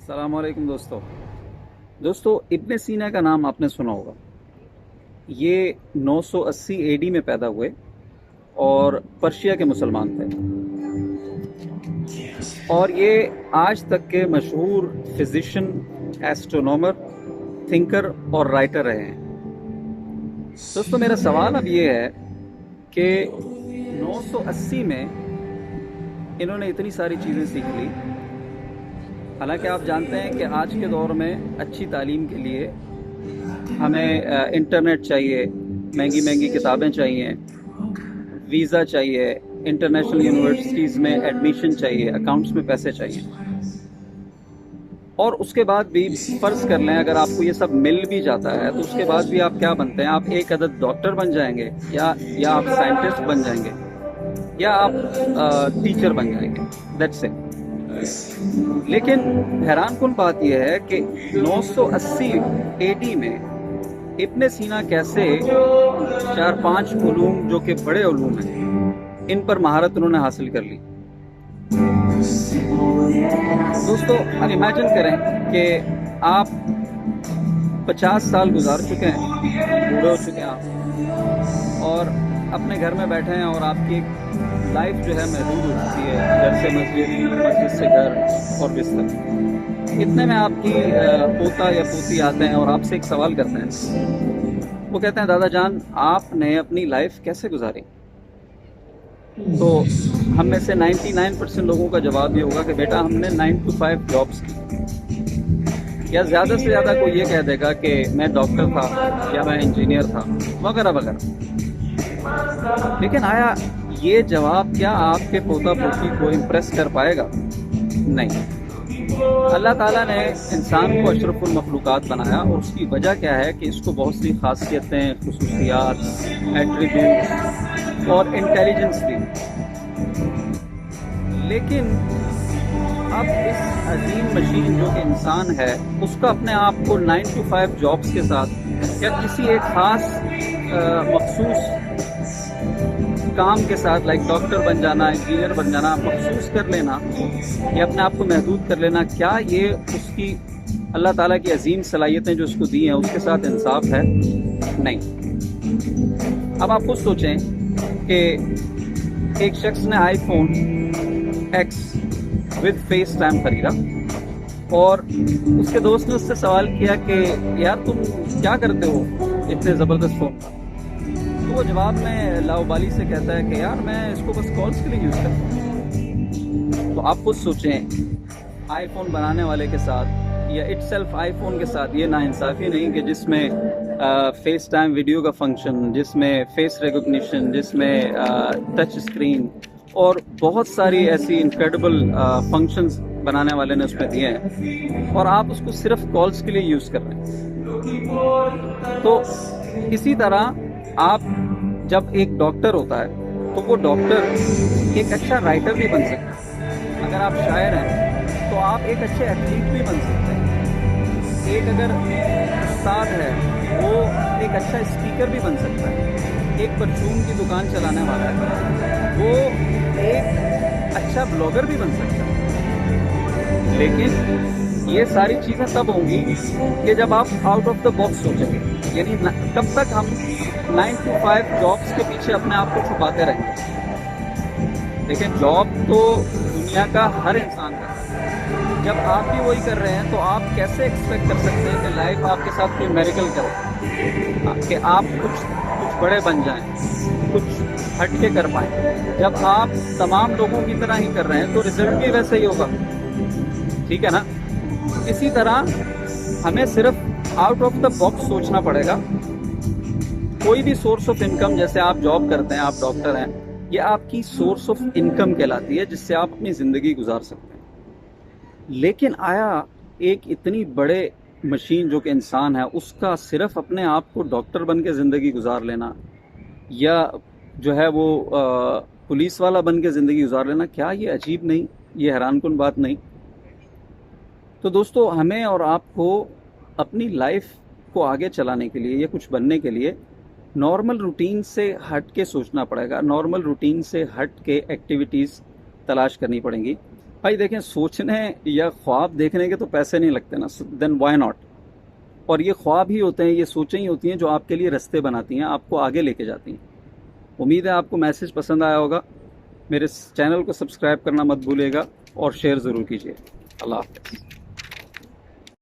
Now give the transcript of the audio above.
السلام علیکم دوستو ابن سینا کا نام آپ نے سنا ہوگا۔ یہ 980 اے ڈی میں پیدا ہوئے اور پرشیا کے مسلمان تھے، اور یہ آج تک کے مشہور فزیشین، ایسٹرونومر، تھنکر اور رائٹر رہے ہیں۔ دوستو میرا سوال اب یہ ہے کہ 980 میں انہوں نے اتنی ساری چیزیں سیکھ لی، حالانکہ آپ جانتے ہیں کہ آج کے دور میں اچھی تعلیم کے لیے ہمیں انٹرنیٹ چاہیے، مہنگی مہنگی کتابیں چاہیے، ویزا چاہیے، انٹرنیشنل یونیورسٹیز میں ایڈمیشن چاہیے، اکاؤنٹس میں پیسے چاہیے، اور اس کے بعد بھی فرض کر لیں اگر آپ کو یہ سب مل بھی جاتا ہے تو اس کے بعد بھی آپ کیا بنتے ہیں؟ آپ ایک عدد ڈاکٹر بن جائیں گے، یا آپ سائنٹسٹ بن جائیں گے، یا آپ ٹیچر بن جائیں گے، دیٹس اٹ۔ لیکن حیران کن بات یہ ہے کہ 980 اے ڈی میں ابن سینا کیسے 4-5 علوم جو کہ بڑے علوم ہیں ان پر مہارت انہوں نے حاصل کر لی۔ دوستو اب امیجن کریں کہ آپ 50 سال گزار چکے ہیں، بوڑھے ہو چکے ہیں آپ، اور اپنے گھر میں بیٹھے ہیں اور آپ کی لائف جو ہے محدود ہو چکی ہے، گھر سے مسجد، مسجد سے گھر اور بستر۔ اتنے میں آپ کی پوتا یا پوتی آتے ہیں اور آپ سے ایک سوال کرتے ہیں۔ وہ کہتے ہیں دادا جان آپ نے اپنی لائف کیسے گزاری؟ تو ہم میں سے 99% لوگوں کا جواب یہ ہوگا کہ بیٹا ہم نے 9 to 5 جابس کی، یا زیادہ سے زیادہ کوئی یہ کہہ دے گا کہ میں ڈاکٹر تھا یا میں انجینئر تھا وغیرہ وغیرہ۔ لیکن آیا یہ جواب کیا آپ کے پوتا پوتی کو امپریس کر پائے گا؟ نہیں۔ اللہ تعالیٰ نے انسان کو اشرف المخلوقات بنایا، اور اس کی وجہ کیا ہے کہ اس کو بہت سی خاصیتیں، خصوصیات، ایٹریبیوٹس اور انٹیلیجنس دی۔ لیکن اب اس عظیم مشین جو کہ انسان ہے، اس کا اپنے آپ کو 9 to 5 جابس کے ساتھ یا کسی ایک خاص مخصوص کام کے ساتھ، لائک ڈاکٹر بن جانا، انجینئر بن جانا، مخصوص کر لینا یا اپنے آپ کو محدود کر لینا، کیا یہ اس کی اللہ تعالیٰ کی عظیم صلاحیتیں جو اس کو دی ہیں اس کے ساتھ انصاف ہے؟ نہیں۔ اب آپ خود سوچیں کہ ایک شخص نے iPhone X with FaceTime خریدا، اور اس کے دوست نے اس سے سوال کیا کہ یار تم کیا کرتے ہو اتنے زبردست فون کا؟ تو وہ جواب میں لاؤبالی سے کہتا ہے کہ یار میں اس کو بس کالز کے لیے یوز کرتا ہوں۔ تو آپ خود سوچیں، آئی فون بنانے والے کے ساتھ یا اٹ سیلف آئی فون کے ساتھ یہ ناانصافی نہیں کہ جس میں فیس ٹائم ویڈیو کا فنکشن، جس میں فیس ریکگنیشن، جس میں ٹچ اسکرین اور بہت ساری ایسی انکریڈبل فنکشنز بنانے والے نے اس میں دیے ہیں، اور آپ اس کو صرف کالز کے لیے یوز کر رہے ہیں۔ تو اسی طرح آپ جب ایک ڈاکٹر ہوتا ہے تو وہ ڈاکٹر ایک اچھا رائٹر بھی بن سکتا ہے، اگر آپ شاعر ہیں تو آپ ایک اچھے ایتھلیٹ بھی بن سکتے ہیں، ایک اگر استاد ہے وہ ایک اچھا اسپیکر بھی بن سکتا ہے، ایک پرچون کی دکان چلانے والا ہے وہ ایک اچھا بلاگر بھی بن سکتا ہے۔ لیکن یہ ساری چیزیں تب ہوں گی کہ جب آپ آؤٹ آف دا باکس سوچیں گے، یعنی کب تک ہم 9 to 5 جابس کے پیچھے اپنے آپ کو چھپاتے رہیں گے؟ لیکن جاب تو دنیا کا ہر انسان کرتا ہے، جب آپ بھی وہی کر رہے ہیں تو آپ کیسے ایکسپیکٹ کر سکتے ہیں کہ لائف آپ کے ساتھ کوئی میریکل کرے، کہ آپ کچھ بڑے بن جائیں، کچھ ہٹ کے کر پائیں؟ جب آپ تمام لوگوں کی طرح ہی کر رہے ہیں تو رزلٹ بھی ویسے ہی ہوگا، ٹھیک ہے نا؟ اسی طرح ہمیں صرف آؤٹ آف دا باکس سوچنا پڑے گا۔ کوئی بھی سورس آف انکم، جیسے آپ جاب کرتے ہیں، آپ ڈاکٹر ہیں، یہ آپ کی سورس آف انکم کہلاتی ہے جس سے آپ اپنی زندگی گزار سکتے ہیں۔ لیکن آیا ایک اتنی بڑے مشین جو کہ انسان ہے اس کا صرف اپنے آپ کو ڈاکٹر بن کے زندگی گزار لینا، یا جو ہے وہ پولیس والا بن کے زندگی گزار لینا، کیا یہ عجیب نہیں؟ یہ حیران کن بات نہیں؟ تو دوستو ہمیں اور آپ کو اپنی لائف کو آگے چلانے کے لیے یا کچھ بننے کے لیے نارمل روٹین سے ہٹ کے سوچنا پڑے گا، نارمل روٹین سے ہٹ کے ایکٹیویٹیز تلاش کرنی پڑیں گی، بھائی دیکھیں سوچنے یا خواب دیکھنے کے تو پیسے نہیں لگتے نا، دین وائی ناٹ. اور یہ خواب ہی ہوتے ہیں، یہ سوچیں ہی ہوتی ہیں جو آپ کے لیے رستے بناتی ہیں، آپ کو آگے لے کے جاتی ہیں. امید ہے آپ کو میسج پسند آیا ہوگا. میرے چینل کو سبسکرائب کرنا مت بھولیے گا اور شیئر ضرور کیجیے. اللہ حافظ.